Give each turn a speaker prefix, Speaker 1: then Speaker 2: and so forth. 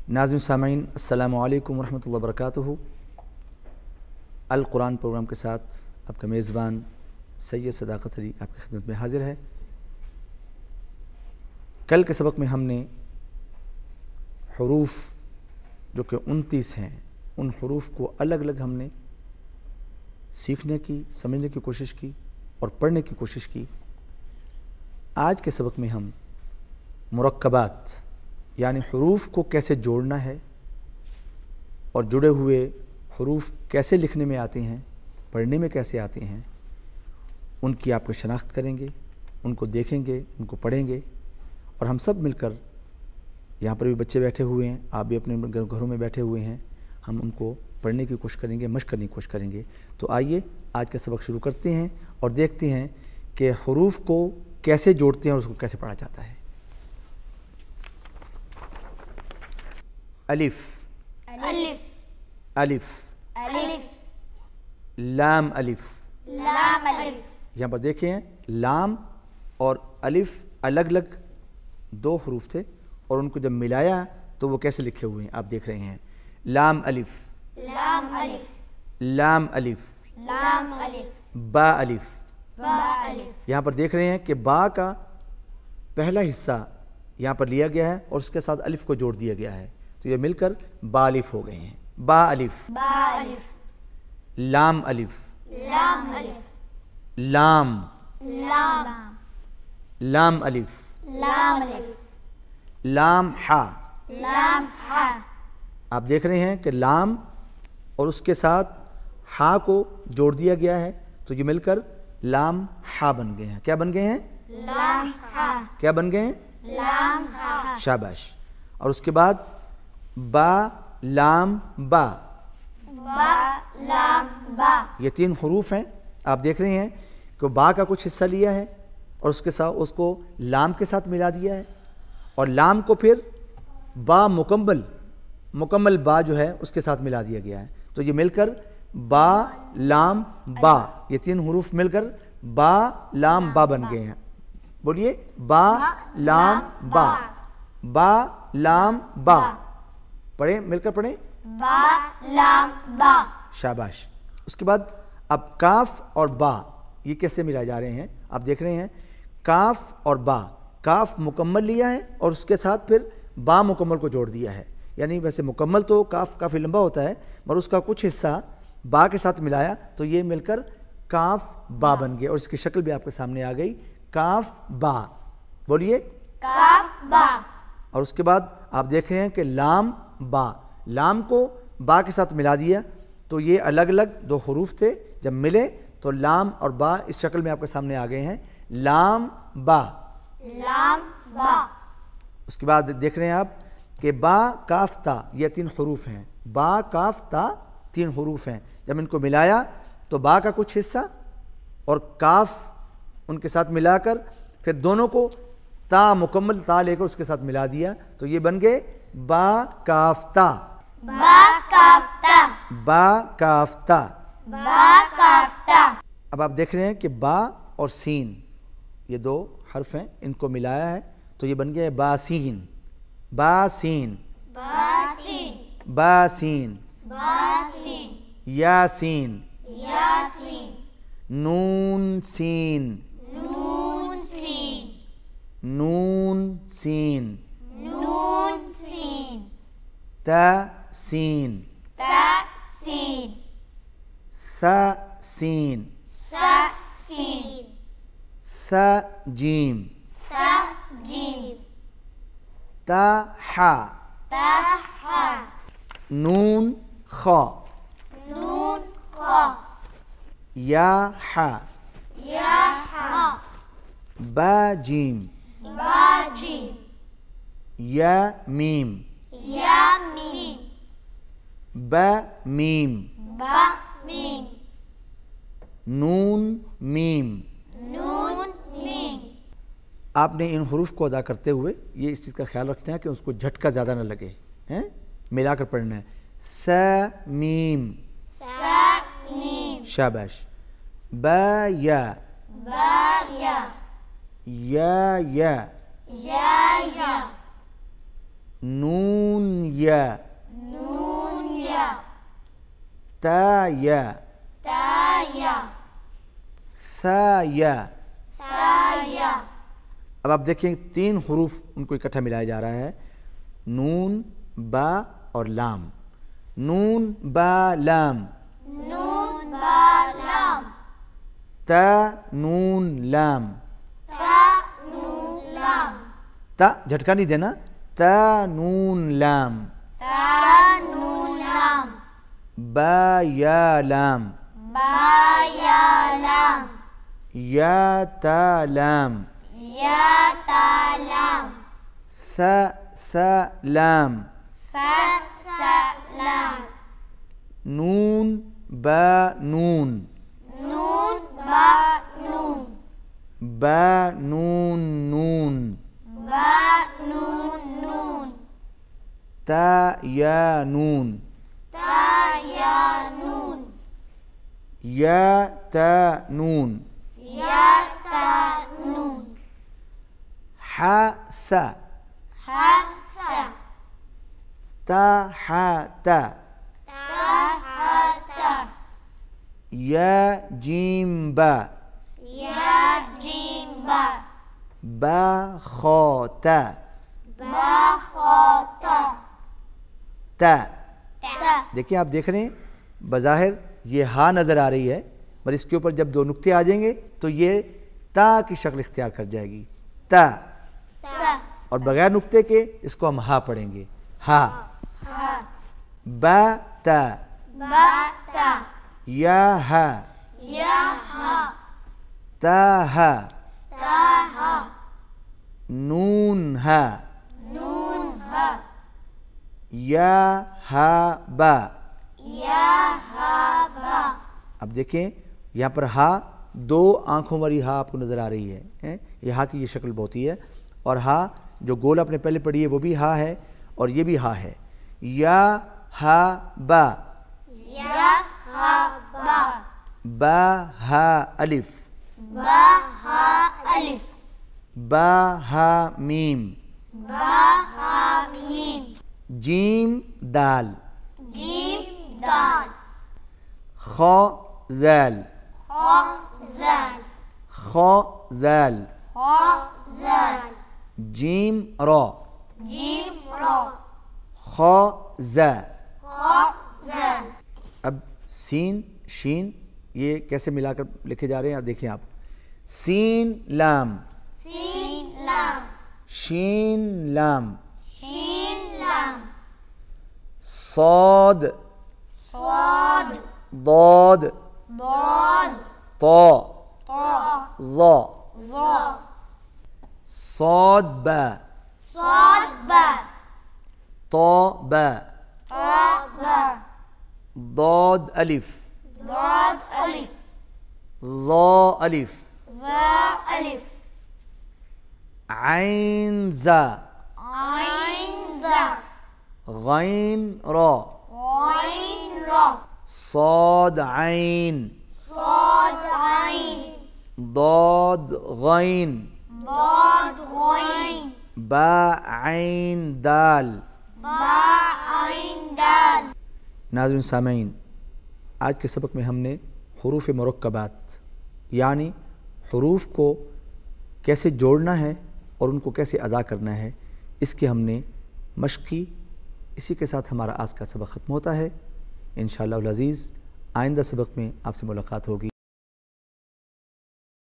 Speaker 1: ناظرین سامعین السلام علیکم ورحمۃ اللہ وبرکاتہ۔ القرآن پروگرام کے ساتھ آپ کا میزبان سید صداقت علی آپ کی خدمت میں حاضر ہے۔ کل کے سبق میں ہم نے حروف جو کہ 29 ہیں ان حروف کو الگ الگ ہم نے سیکھنے کی، سمجھنے کی کوشش کی اور پڑھنے کی کوشش کی۔ آج کے سبق میں ہم مرکبات یعنی حروف کو کیسے جوڑنا ہے اور جڑے ہوئے حروف کیسے لکھنے میں آتے ہیں، پڑھنے میں کیسے آتے ہیں، ان کی آپ کو شناخت کریں گے، ان کو دیکھیں گے، ان کو پڑھیں گے، اور ہم سب مل کر، یہاں پر بھی بچے بیٹھے ہوئے ہیں، آپ بھی اپنے گھروں میں بیٹھے ہوئے ہیں، ہم ان کو پڑھنے کی کوشش کریں گے، مشق کرنے کی کوشش کریں گے۔ تو آئیے آج کا سبق شروع کرتے ہیں اور دیکھتے ہیں کہ حروف کو کیسے جوڑتے ہیں اور اس کو کیسے پڑھا جاتا ہے۔ الف
Speaker 2: الف
Speaker 1: الف
Speaker 2: الف
Speaker 1: لام الف
Speaker 2: لام الف
Speaker 1: یہاں پر دیکھیں لام اور الف الگ الگ دو حروف تھے اور ان کو جب ملایا تو وہ کیسے لکھے ہوئے ہیں آپ دیکھ رہے ہیں۔ لام الف
Speaker 2: لام الف
Speaker 1: لام الف
Speaker 2: لام الف
Speaker 1: با الف
Speaker 2: با الف
Speaker 1: یہاں پر دیکھ رہے ہیں کہ با کا پہلا حصہ یہاں پر لیا گیا ہے اور اس کے ساتھ الف کو جوڑ دیا گیا ہے، تو یہ مل کر با الف ہو گئے ہیں۔ با الف
Speaker 2: با الف
Speaker 1: لام الف
Speaker 2: لام الف
Speaker 1: لام
Speaker 2: لام
Speaker 1: لام الف
Speaker 2: لام الف
Speaker 1: لام ہا
Speaker 2: لام ہا
Speaker 1: آپ دیکھ رہے ہیں کہ لام اور اس کے ساتھ ہا کو جوڑ دیا گیا ہے، تو یہ مل کر لام ہا بن گئے ہیں۔ کیا بن گئے ہیں؟
Speaker 2: لام ہا
Speaker 1: کیا بن گئے ہیں؟
Speaker 2: لام ہا
Speaker 1: شاباش۔ اور اس کے بعد با لام با
Speaker 2: با لام با
Speaker 1: یہ تین حروف ہیں، آپ دیکھ رہے ہیں کہ با کا کچھ حصہ لیا ہے اور اس کے ساتھ اس کو لام کے ساتھ ملا دیا ہے، اور لام کو پھر با مکمل با جو ہے اس کے ساتھ ملا دیا گیا ہے، تو یہ مل کر با لام با، یہ تین حروف مل کر با لام با بن گئے ہیں۔ بولیے با لام با با لام با، پڑھیں مل کر پڑھیں
Speaker 2: با لام با
Speaker 1: شاباش۔ اس کے بعد اب کاف اور با یہ کیسے ملائے جا رہے ہیں آپ دیکھ رہے ہیں۔ کاف اور با، کاف مکمل لیا ہے اور اس کے ساتھ پھر با مکمل کو جوڑ دیا ہے، یعنی ویسے مکمل تو کاف کافی لمبا ہوتا ہے مگر اس کا کچھ حصہ با کے ساتھ ملایا تو یہ مل کر کاف با بن گیا، اور اس کی شکل بھی آپ کے سامنے آ گئی، کاف با۔ بولیے
Speaker 2: کاف با
Speaker 1: اور اس کے بعد آپ دیکھ رہے ہیں کہ لام با، لام کو با کے ساتھ ملا دیا تو یہ الگ الگ دو حروف تھے، جب ملے تو لام اور با اس شکل میں آپ کے سامنے آ گئے ہیں، لام با۔
Speaker 2: لام با
Speaker 1: اس کے بعد دیکھ رہے ہیں آپ کہ با کاف تا یہ تین حروف ہیں، با کاف تا تین حروف ہیں، جب ان کو ملایا تو با کا کچھ حصہ اور کاف ان کے ساتھ ملا کر پھر دونوں کو تا مکمل تا لے کر اس کے ساتھ ملا دیا تو یہ بن گئے با کاف تا
Speaker 2: با کاف تا
Speaker 1: با کاف تا۔
Speaker 2: با کاف تا
Speaker 1: اب آپ دیکھ رہے ہیں کہ با اور سین یہ دو حرف ہیں، ان کو ملایا ہے تو یہ بن گیا باسین باسین
Speaker 2: باسین
Speaker 1: باسین
Speaker 2: باسین
Speaker 1: یاسین
Speaker 2: یاسین
Speaker 1: نون سین
Speaker 2: نون سین
Speaker 1: نون سین
Speaker 2: نون سین
Speaker 1: تا سین
Speaker 2: تا سین
Speaker 1: ثا سین
Speaker 2: سا سین
Speaker 1: ثا جیم
Speaker 2: سا جیم
Speaker 1: تا حا
Speaker 2: تا ہا
Speaker 1: نون خا
Speaker 2: نون خا
Speaker 1: یا حا
Speaker 2: یا ہا
Speaker 1: با جیم
Speaker 2: با جیم
Speaker 1: یا میم
Speaker 2: یا میم
Speaker 1: با میم
Speaker 2: با میم
Speaker 1: نون میم۔
Speaker 2: نون میم
Speaker 1: آپ نے ان حروف کو ادا کرتے ہوئے یہ اس چیز کا خیال رکھنا ہے کہ اس کو جھٹکا زیادہ نہ لگے، ملا کر پڑھنا ہے۔ سا میم
Speaker 2: سا میم
Speaker 1: شاباش۔ با یا
Speaker 2: با یا
Speaker 1: یا
Speaker 2: یا
Speaker 1: نون یا
Speaker 2: نون یا
Speaker 1: تا یا
Speaker 2: تا یا
Speaker 1: ثا یا.
Speaker 2: سا یا.
Speaker 1: اب آپ دیکھیں 3 حروف ان کو اکٹھا ملایا جا رہا ہے، نون با اور لام. نون با لام.
Speaker 2: نون با لام.
Speaker 1: تا نون لام.
Speaker 2: تا نون لام.
Speaker 1: تا جھٹکا نہیں دینا، تا نون لام.
Speaker 2: تا نون لام.
Speaker 1: با یا لام.
Speaker 2: با یا لام.
Speaker 1: یا تا لام.
Speaker 2: یا تا لام.
Speaker 1: ثا ثا لام.
Speaker 2: سا سا لام.
Speaker 1: نون با نون.
Speaker 2: نون با نون.
Speaker 1: با نون نون.
Speaker 2: با نون نون.
Speaker 1: تا یا نون.
Speaker 2: تا یا نون.
Speaker 1: یا تا نون.
Speaker 2: یا تا نون.
Speaker 1: ح ثا.
Speaker 2: ح سا.
Speaker 1: تا ح تا.
Speaker 2: تا ح تا.
Speaker 1: یا جیم با.
Speaker 2: یا جیم با.
Speaker 1: با خا تا.
Speaker 2: با خا تا.
Speaker 1: تا.
Speaker 2: تا.
Speaker 1: دیکھیں آپ دیکھ رہے ہیں بظاہر یہ ہا نظر آ رہی ہے، پر اس کے اوپر جب 2 نقطے آ جائیں گے تو یہ تا کی شکل اختیار کر جائے گی، تا.
Speaker 2: تا.
Speaker 1: اور بغیر نقطے کے اس کو ہم ہا پڑھیں گے، ہا.
Speaker 2: ہا.
Speaker 1: با تا.
Speaker 2: با تا.
Speaker 1: یا ہا.
Speaker 2: یا ہا.
Speaker 1: تا ہا.
Speaker 2: تا ہا.
Speaker 1: نون ہا.
Speaker 2: نون ہا.
Speaker 1: یا ہا با.
Speaker 2: یا ہا با.
Speaker 1: اب دیکھیں یہاں پر ہا 2 آنکھوں والی ہا آپ کو نظر آ رہی ہے، یہ ہا کی یہ شکل بہت ہی ہے. اور ہا جو گول اپنے پہلے پڑھی ہے وہ بھی ہا ہے اور یہ بھی ہا ہے. یا ہا با.
Speaker 2: یا ہا با.
Speaker 1: با ہا الف.
Speaker 2: با ہا الف.
Speaker 1: با ہا میم.
Speaker 2: با ہا میم.
Speaker 1: جیم دال.
Speaker 2: جیم دال.
Speaker 1: خا ذال.
Speaker 2: خا زال.
Speaker 1: خا ذال.
Speaker 2: خا زال.
Speaker 1: جیم را.
Speaker 2: جیم را.
Speaker 1: خا زا.
Speaker 2: خا زال.
Speaker 1: اب سین شین یہ کیسے ملا کر لکھے جا رہے ہیں آپ دیکھیں. آپ سین لام.
Speaker 2: سین لام.
Speaker 1: شین لام.
Speaker 2: شین لام.
Speaker 1: صاد.
Speaker 2: صاد.
Speaker 1: ضاد.
Speaker 2: ضاد.
Speaker 1: طا.
Speaker 2: طا.
Speaker 1: ظا.
Speaker 2: ظا.
Speaker 1: صاد با.
Speaker 2: صاد با.
Speaker 1: طا با.
Speaker 2: طا با.
Speaker 1: ضاد الف.
Speaker 2: ضاد الف.
Speaker 1: ظا الف.
Speaker 2: ظا الف.
Speaker 1: عین زا.
Speaker 2: عین زا.
Speaker 1: غین را.
Speaker 2: غین را.
Speaker 1: صاد عین.
Speaker 2: صاد عین.
Speaker 1: ضاد غین.
Speaker 2: ضاد غین.
Speaker 1: با عین دال.
Speaker 2: با عین دال.
Speaker 1: ناظرین سامعین، آج کے سبق میں ہم نے حروف مرکبات یعنی حروف کو کیسے جوڑنا ہے اور ان کو کیسے ادا کرنا ہے اس کی ہم نے مشق کی. اسی کے ساتھ ہمارا آج کا سبق ختم ہوتا ہے. انشاءاللہ العزیز آئندہ سبق میں آپ سے ملاقات ہوگی.